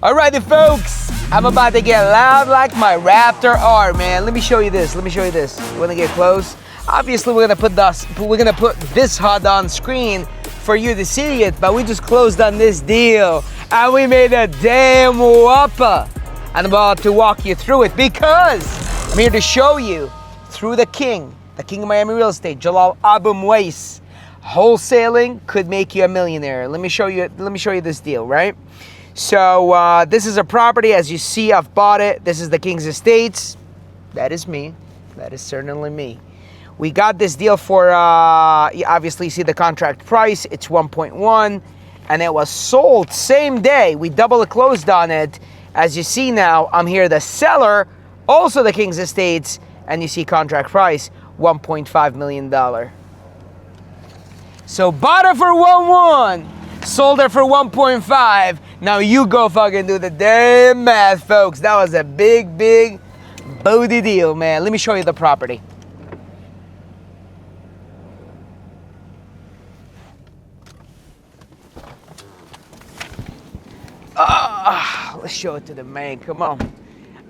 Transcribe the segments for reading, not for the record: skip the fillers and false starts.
Alrighty, folks, I'm about to get loud like my Raptor R, man. Let me show you this. You want to get close? Obviously, we're gonna put this HUD on screen for you to see it, but we just closed on this deal and we made a damn whopper. I'm about to walk you through it because I'm here to show you through the king of Miami real estate, Jalal Abuimweis. Wholesaling could make you a millionaire. Let me show you this deal, right? So this is a property. As you see, I've bought it. This is the King's Estates. That is me. That is certainly me. We got this deal for, you obviously see the contract price. It's 1.1, and it was sold same day. We double closed on it. As you see now, I'm here, the seller, also the King's Estates, and you see contract price, $1.5 million. So bought her for 1.1, sold her for 1.5. Now you go fucking do the damn math, folks. That was a big, big booty deal, man. Let me show you the property. Let's show it to the man, come on.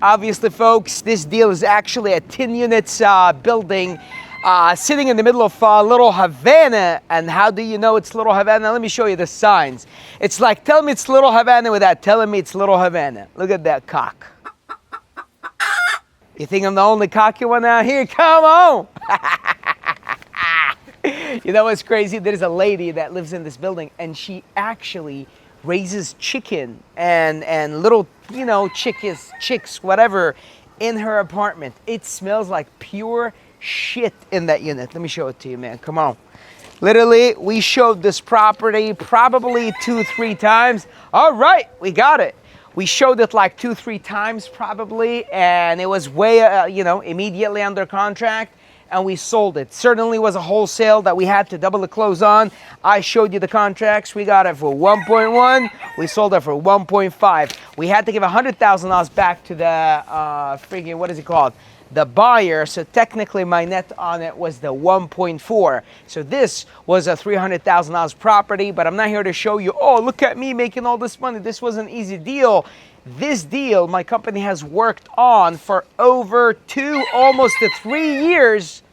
Obviously, folks, this deal is actually a 10 units building sitting in the middle of Little Havana. And how do you know it's Little Havana? Let me show you the signs. It's like, tell me it's Little Havana without telling me it's Little Havana. Look at that cock. You think I'm the only cocky one out here? Come on. You know what's crazy? There's a lady that lives in this building, and she actually raises chicken and little, you know, chicks, whatever, in her apartment. It smells like pure shit in that unit. Let me show it to you, man. Come on. Literally, we showed this property probably 2-3 times. All right, we got it. We showed it like 2-3 times probably, and it was way, immediately under contract. And we sold it. Certainly was a wholesale that we had to double the close on. I showed you the contracts. We got it for 1.1. We sold it for 1.5. We had to give $100,000 back to the what is it called? The buyer. So technically my net on it was the 1.4. So this was a $300,000 property, but I'm not here to show you, oh, look at me making all this money. This was an easy deal. This deal my company has worked on for over almost 3 years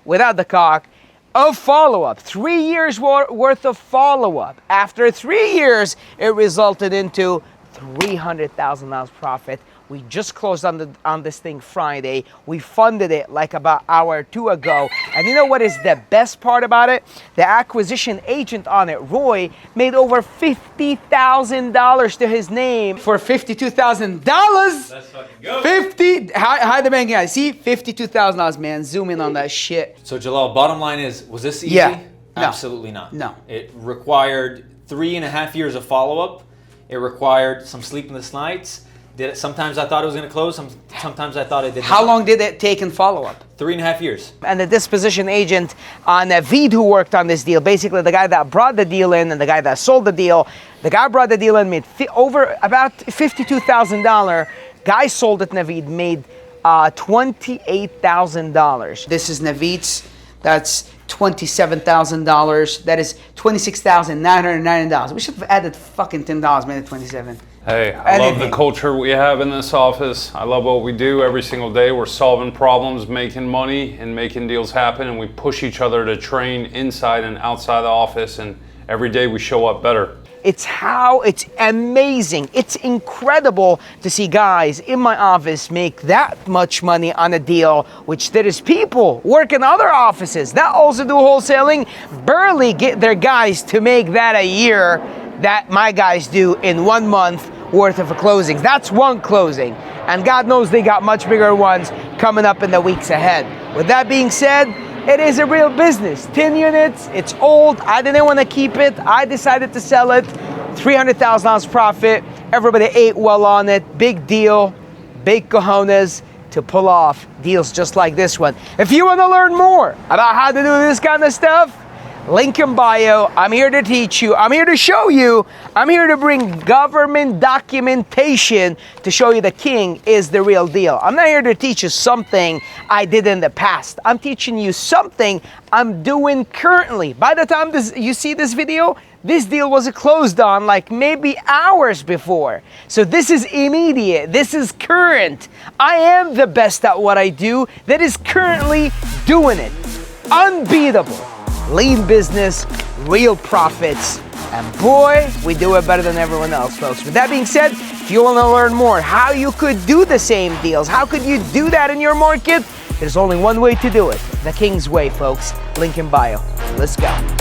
without the cock of follow-up. 3 years worth of follow-up. After 3 years, it resulted into $300,000 profit. We just closed on this thing Friday. We funded it like about an hour or two ago. And you know what is the best part about it? The acquisition agent on it, Roy, made over $50,000 to his name for $52,000. Let's fucking go. 50. Hi, the man guy. See, $52,000, man. Zoom in on that shit. So Jalal, bottom line is, was this easy? Yeah. No. Absolutely not. No. It required 3.5 years of follow-up. It required some sleepless nights. Sometimes I thought it was going to close. Sometimes I thought it did not. How long did it take in follow-up? 3.5 years. And the disposition agent on Naveed who worked on this deal, basically the guy that brought the deal in and the guy that sold the deal, the guy brought the deal in, made over about $52,000. Guy sold it, Naveed, made $28,000. This is Naveed's. That's $27,000. That is $26,990. We should have added fucking $10, made it $27,000. Hey, I love the culture we have in this office. I love what we do every single day. We're solving problems, making money, and making deals happen, and we push each other to train inside and outside the office, and every day we show up better. It's amazing. It's incredible to see guys in my office make that much money on a deal, which there is people work in other offices that also do wholesaling, barely get their guys to make that a year that my guys do in 1 month worth of closings. That's one closing. And God knows they got much bigger ones coming up in the weeks ahead. With that being said, it is a real business. 10 units, it's old. I didn't want to keep it. I decided to sell it. $300,000 profit. Everybody ate well on it. Big deal, big cojones to pull off deals just like this one. If you want to learn more about how to do this kind of stuff, link in bio. I'm here to teach you. I'm here to show you. I'm here to bring government documentation to show you the king is the real deal. I'm not here to teach you something I did in the past. I'm teaching you something I'm doing currently. By the time you see this video, this deal was closed on like maybe hours before. So this is immediate, this is current. I am the best at what I do that is currently doing it. Unbeatable. Lean business, real profits, and boy, we do it better than everyone else, folks. With that being said, if you want to learn more how you could do the same deals, how could you do that in your market, there's only one way to do it. The King's Way, folks. Link in bio. Let's go.